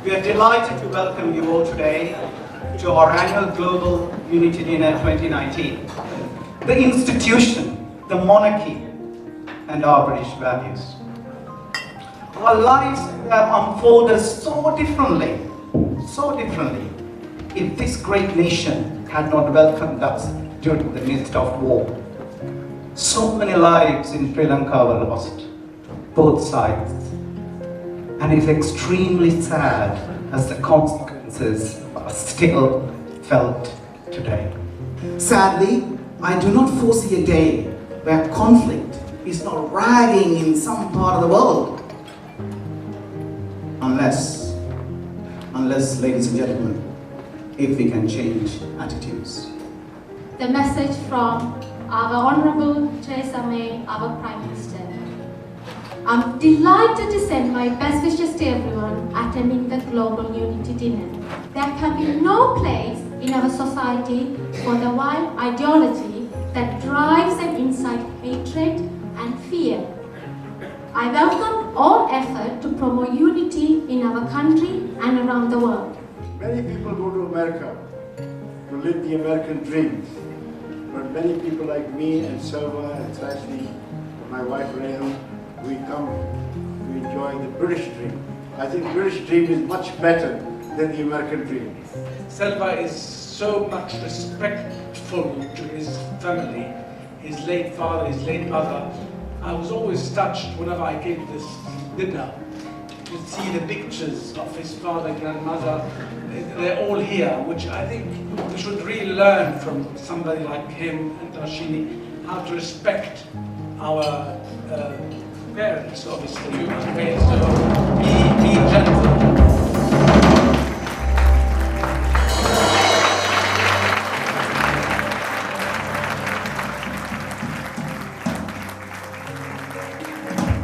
We are delighted to welcome you all today to our annual Global Unity Dinner 2019. The institution, the monarchy, and our British values. Our lives have unfolded so differently, if this great nation had not welcomed us during the midst of war. So many lives in Sri Lanka were lost, both sides. And it's extremely sad as the consequences are still felt today. Sadly, I do not foresee a day where conflict is not ragging in some part of the world. Unless, ladies and gentlemen, if we can change attitudes. The message from our Honourable Theresa May, our Prime Minister. I'm delighted to send my best wishes to everyone attending the Global Unity Dinner. There can be no place in our society for the wild ideology that drives and incites hatred and fear. I welcome all effort to promote unity in our country and around the world. Many people go to America to live the American dream, but many people like me and Selva and Sajni, my wife Renu, we come to enjoy the British dream. I think the British dream is much better than the American dream. Selva is so much respectful to his family, his late father, his late mother. I was always touched whenever I came to this dinner to see the pictures of his father, grandmother. They're all here, which I think we should really learn from somebody like him and Darshini, how to respect our parents, obviously, human beings, so be gentle.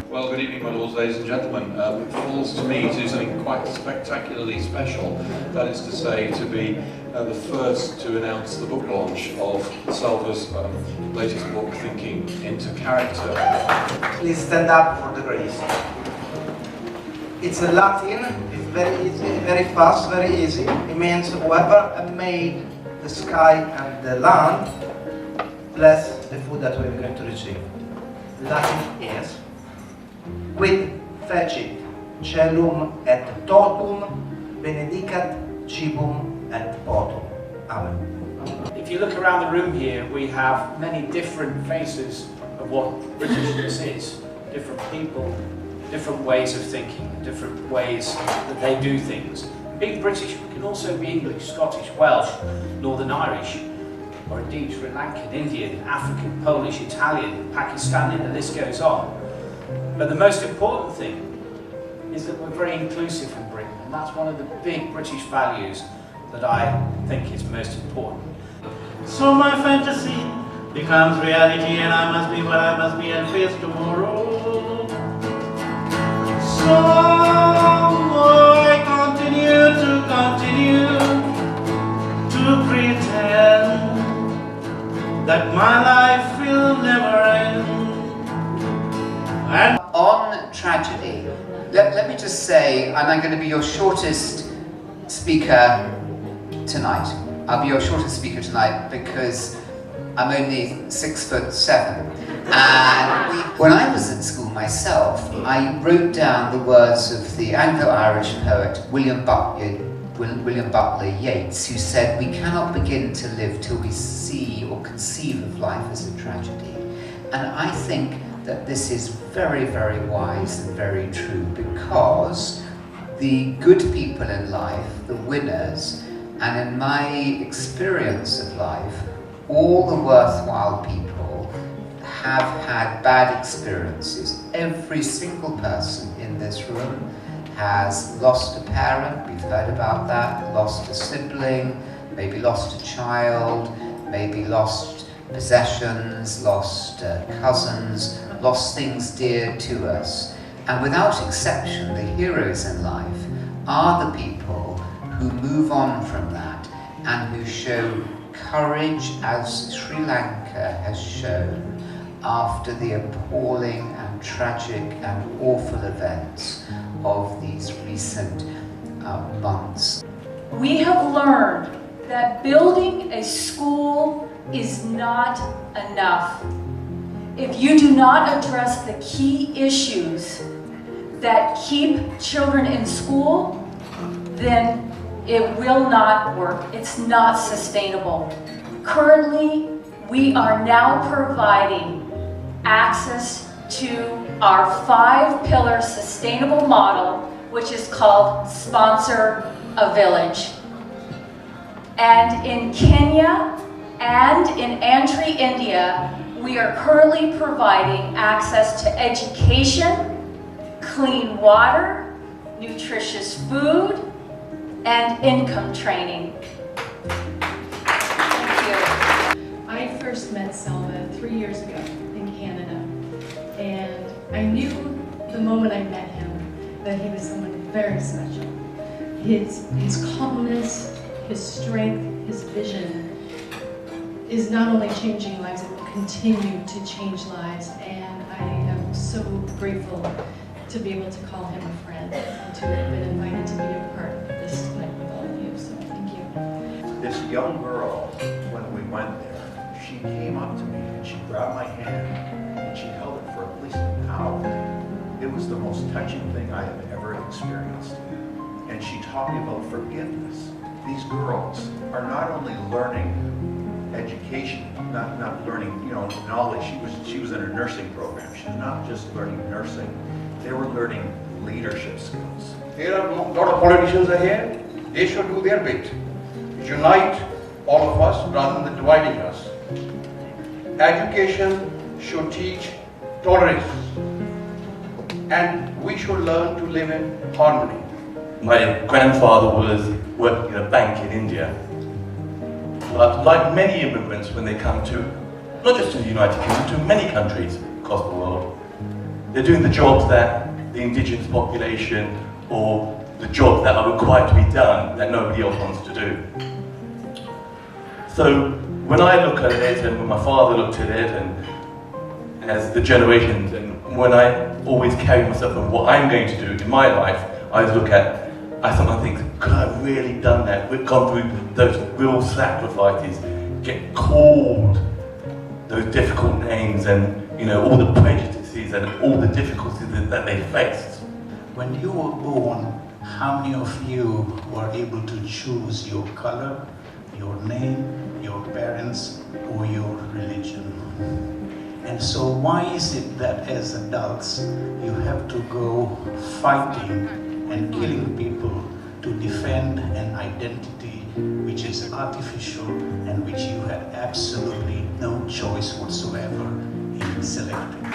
Well, good evening, my lords, ladies and gentlemen. It falls to me to do something quite spectacularly special. That is to say, to be the first to announce the book launch of Selva's latest book, Thinking into Character. Please stand up for the grace. It's a Latin, it's very easy, very fast, very easy. It means whoever made the sky and the land, bless the food that we're going to receive. Latin is quid fecit celum et totum benedicat cibum et potum. Amen. If you look around the room here, we have many different faces of what Britishness is. Different people, different ways of thinking, different ways that they do things. Being British, we can also be English, Scottish, Welsh, Northern Irish, or indeed Sri Lankan, Indian, African, Polish, Italian, Pakistani, the list goes on. But the most important thing is that we're very inclusive in Britain, and that's one of the big British values that I think is most important. So my fantasy becomes reality, and I must be what I must be and face tomorrow. So I continue to pretend that my life will never end. And on tragedy, let me just say, and I'm going to be your shortest speaker tonight. I'll be your shortest speaker tonight because I'm only 6'7". And when I was at school myself, I wrote down the words of the Anglo-Irish poet William Butler Yeats, who said, "We cannot begin to live till we see or conceive of life as a tragedy." And I think that this is very, very wise and very true, because the good people in life, the winners, and in my experience of life, all the worthwhile people have had bad experiences. Every single person in this room has lost a parent, we've heard about that, lost a sibling, maybe lost a child, maybe lost possessions, lost cousins, lost things dear to us. And without exception, the heroes in life are the people who move on from that and who show courage, as Sri Lanka has shown after the appalling and tragic and awful events of these recent months. We have learned that building a school is not enough. If you do not address the key issues that keep children in school, then it will not work. It's not sustainable. Currently, we are now providing access to our 5-pillar sustainable model, which is called Sponsor a Village. And in Kenya and in Antri, India, we are currently providing access to education, clean water, nutritious food, and income training. Thank you. I first met Selva 3 years ago in Canada, and I knew the moment I met him that he was someone very special. His calmness, his strength, his vision is not only changing lives, it will continue to change lives, and I am so grateful to be able to call him a friend and to have been invited to be a part of this tonight with all of you, so thank you. This young girl, when we went there, she came up to me and she grabbed my hand and she held it for at least an hour. It was the most touching thing I have ever experienced. And she taught me about forgiveness. These girls are not only learning education, not learning, knowledge. She was in a nursing program. She was not just learning nursing. They were learning leadership skills. Here are a lot of politicians are here. They should do their bit. Unite all of us rather than dividing us. Education should teach tolerance. And we should learn to live in harmony. My grandfather was working in a bank in India. But like many immigrants, when they come to, not just to the United Kingdom, to many countries across the world, they're doing the jobs that the indigenous population or the jobs that are required to be done that nobody else wants to do. So when I look at it, and when my father looked at it, and as the generations, and when I always carry myself on what I'm going to do in my life, I look at, I sometimes think, could I have really done that? We've gone through those real sacrifices, get called those difficult names, and all the prejudices and all the difficulties that they faced. When you were born, how many of you were able to choose your color, your name, your parents, or your religion? And so why is it that as adults you have to go fighting and killing people to defend an identity which is artificial and which you had absolutely no choice whatsoever in selecting?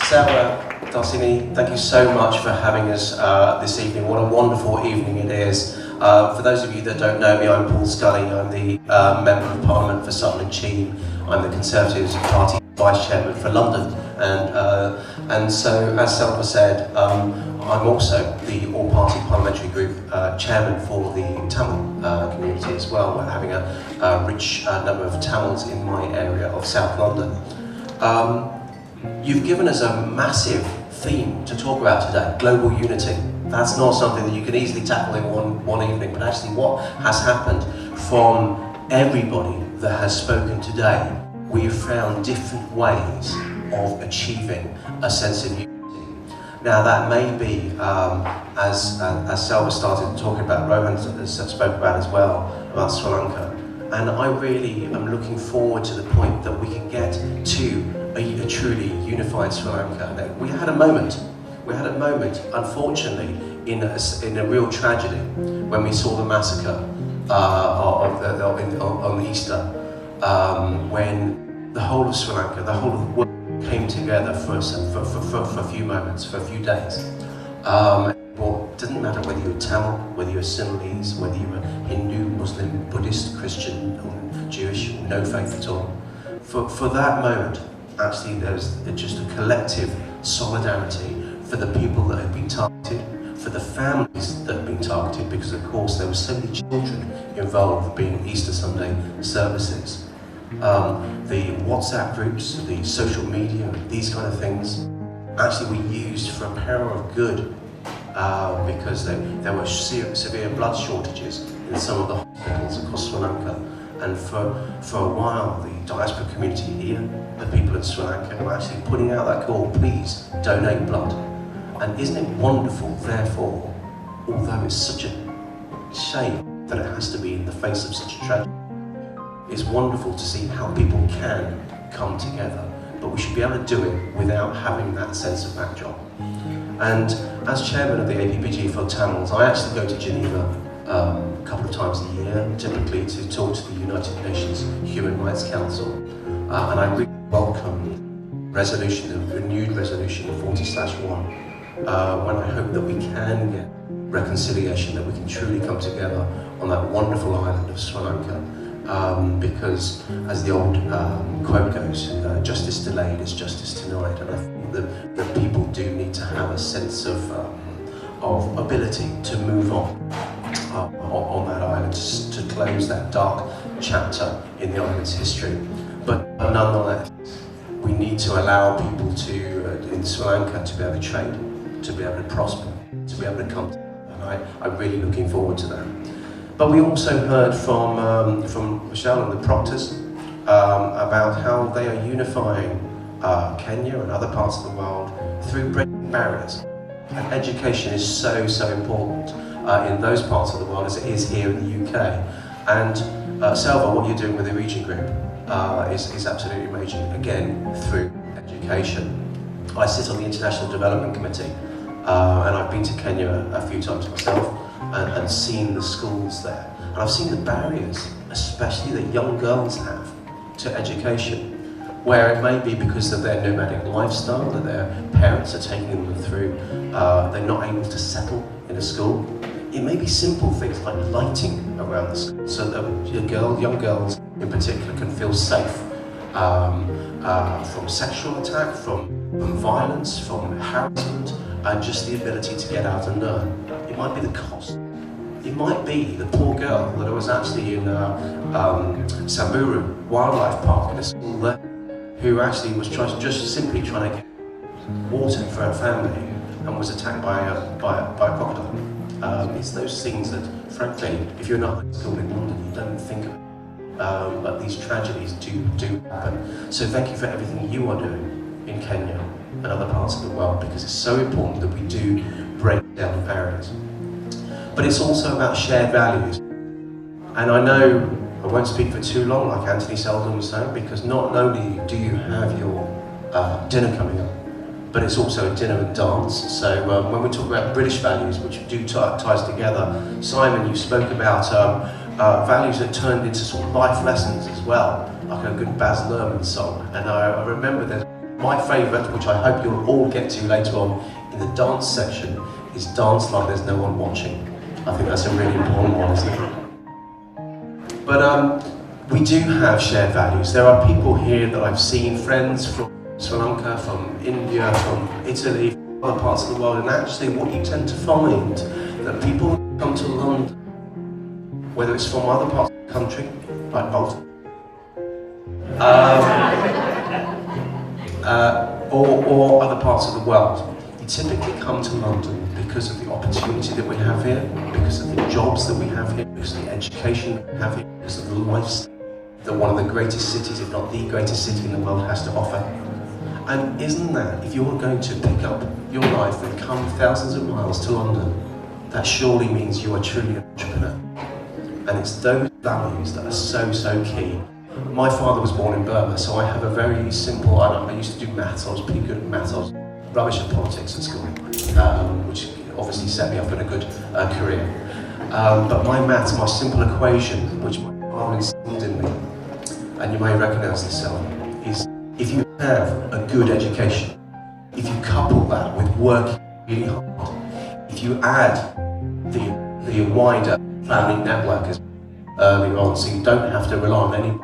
Sarah Darsini, thank you so much for having us this evening. What a wonderful evening it is. For those of you that don't know me, I'm Paul Scully. I'm the Member of Parliament for Sutton and Cheam. I'm the Conservative Party Vice Chairman for London. And so, as Selva said, I'm also the All-Party Parliamentary Group Chairman for the Tamil community as well. We're having a rich number of Tamils in my area of South London. You've given us a massive theme to talk about today, global unity. That's not something that you can easily tackle in one evening, but actually what has happened from everybody that has spoken today, we have found different ways of achieving a sense of unity. Now that may be, as Selva started talking about, Rohan spoke about as well, about Sri Lanka. And I really am looking forward to the point that we can get to a truly unified Sri Lanka. We had a moment, unfortunately, in a real tragedy when we saw the massacre on Easter, when the whole of Sri Lanka, the whole of the world came together for a few moments, for a few days. Well, it didn't matter whether you were Tamil, whether you were Sinhalese, whether you were Hindu, Muslim, Buddhist, Christian, or Jewish, or no faith at all. For that moment, actually there's just a collective solidarity for the people that have been targeted, for the families that have been targeted, because of course there were so many children involved being Easter Sunday services. The WhatsApp groups, the social media, these kind of things, actually were used for a power of good because there were severe blood shortages in some of the hospitals across Sri Lanka. And for a while, the diaspora community here, the people of Sri Lanka, were actually putting out that call, please donate blood. And isn't it wonderful, therefore, although it's such a shame that it has to be in the face of such a tragedy, it's wonderful to see how people can come together, but we should be able to do it without having that sense of backdrop. And as chairman of the APPG for Tamils, I actually go to Geneva a couple of times a year, typically to talk to the United Nations Human Rights Council, and I really welcome the renewed resolution 40/1, when I hope that we can get reconciliation, that we can truly come together on that wonderful island of Sri Lanka, because as the old quote goes, justice delayed is justice denied, and I think that people do need to have a sense of ability to move on that island, to close that dark chapter in the island's history. But nonetheless, we need to allow people in Sri Lanka to be able to trade, to be able to prosper, to be able to come together, and I'm really looking forward to that. But we also heard from Michelle and the Proctors about how they are unifying Kenya and other parts of the world through breaking barriers. And education is so important in those parts of the world as it is here in the UK. And Selva, what you're doing with the region group is absolutely amazing, again, through education. I sit on the International Development Committee, and I've been to Kenya a few times myself, and seen the schools there. And I've seen the barriers, especially that young girls have to education, where it may be because of their nomadic lifestyle, that their parents are taking them through, they're not able to settle in a school. It may be simple things like lighting around the school, so that young girls in particular can feel safe from sexual attack, from violence, from harassment, and just the ability to get out and learn. It might be the cost. It might be the poor girl that was actually in Samburu Wildlife Park in a school there, who actually was just simply trying to get water for her family and was attacked by a crocodile. It's those things that, frankly, if you're not at school in London, you don't think of it. But these tragedies do happen. So thank you for everything you are doing in Kenya and other parts of the world, because it's so important that we do break down barriers. But it's also about shared values. And I know I won't speak for too long, like Anthony Seldon was saying, because not only do you have your dinner coming up, but it's also a dinner and dance. So when we talk about British values, which do ties together, Simon, you spoke about values that turned into sort of life lessons as well, like a good Baz Luhrmann song. And I remember that my favourite, which I hope you'll all get to later on in the dance section, is Dance Like There's No One Watching. I think that's a really important one, isn't it? But we do have shared values. There are people here that I've seen, friends from Sri Lanka, from India, from Italy, from other parts of the world, and actually what you tend to find, that people come to London, whether it's from other parts of the country, like Baltimore, or other parts of the world, you typically come to London because of the opportunity that we have here, because of the jobs that we have here, because of the education that we have here, because of the lifestyle that one of the greatest cities, if not the greatest city in the world, has to offer. And isn't that, if you're going to pick up your life and come thousands of miles to London, that surely means you are truly an entrepreneur. And it's those values that are so key. My father was born in Burma, so I have a very simple, I used to do maths, I was pretty good at maths, I was rubbish at politics at school, which obviously set me up in a good career. But my maths, my simple equation, which my father instilled in me, and you may recognise this, is if you have a good education, if you couple that with working really hard, if you add the wider family network as early on, so you don't have to rely on anyone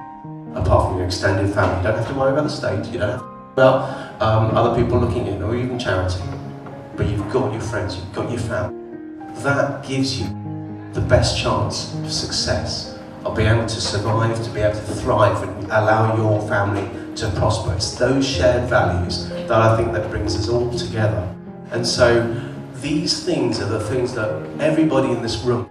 apart from your extended family. You don't have to worry about the state, you don't have to worry about other people looking in, or even charity. But you've got your friends, you've got your family. That gives you the best chance of success, of being able to survive, to be able to thrive, and allow your family to prosper. It's those shared values that I think that brings us all together. And so these things are the things that everybody in this room,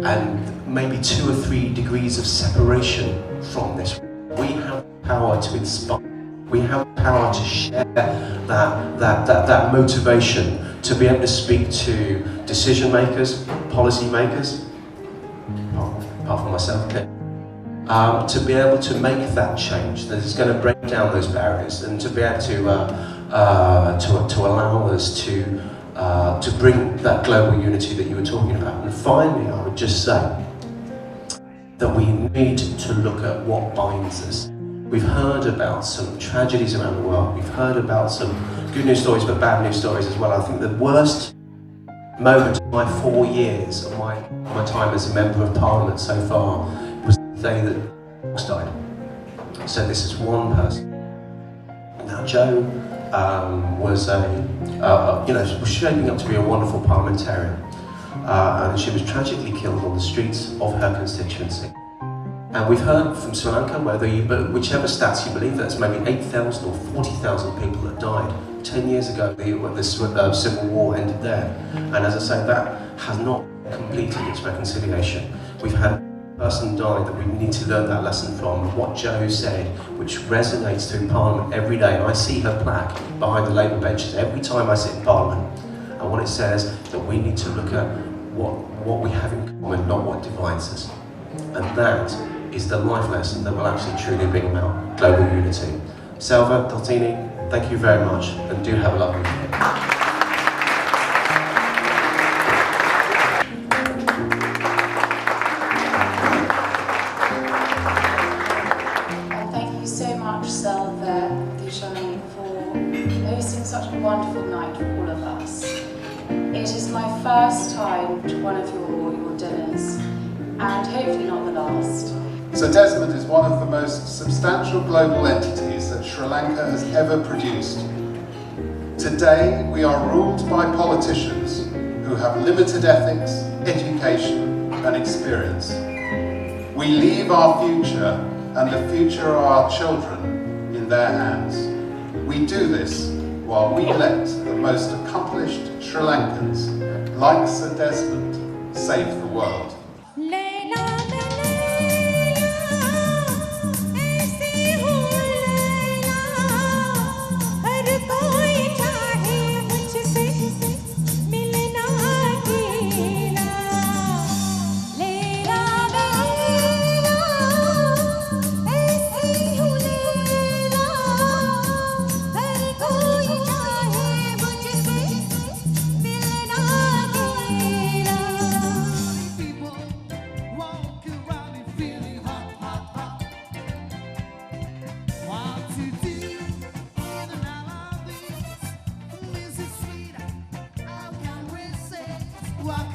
and maybe 2 or 3 degrees of separation from this, we have power to inspire. We have power to share that motivation, to be able to speak to decision makers, policy makers, apart from myself, to be able to make that change that is going to break down those barriers, and to be able to allow us to bring that global unity that you were talking about. And finally, I would just say that we need to look at what binds us. We've heard about some tragedies around the world. We've heard about some good news stories, but bad news stories as well. I think the worst moment of my 4 years of my time as a Member of Parliament so far was the day that Fox died. So this is one person. Now Jo was shaping up to be a wonderful parliamentarian, and she was tragically killed on the streets of her constituency. And we've heard from Sri Lanka, whichever stats you believe, that's maybe 8,000 or 40,000 people that died 10 years ago. The civil war ended there, and as I say, that has not completed its reconciliation. We've had a person die that we need to learn that lesson from. What Jo said, which resonates through Parliament every day, and I see her plaque behind the Labour benches every time I sit in Parliament. And what it says, that we need to look at what we have in common, not what divides us. And that is the life lesson that will actually truly bring about global unity. Selva, Daltini, thank you very much, and do have a lovely day. Thank you so much, Selva Dushani, for hosting such a wonderful night for all of us. It is my first time to one of your dinners, and hopefully not the last. So Desmond is one of the most substantial global entities that Sri Lanka has ever produced. Today, we are ruled by politicians who have limited ethics, education, and experience. We leave our future and the future of our children in their hands. We do this while we let the most accomplished Sri Lankans, like Sir Desmond, save the world. Walk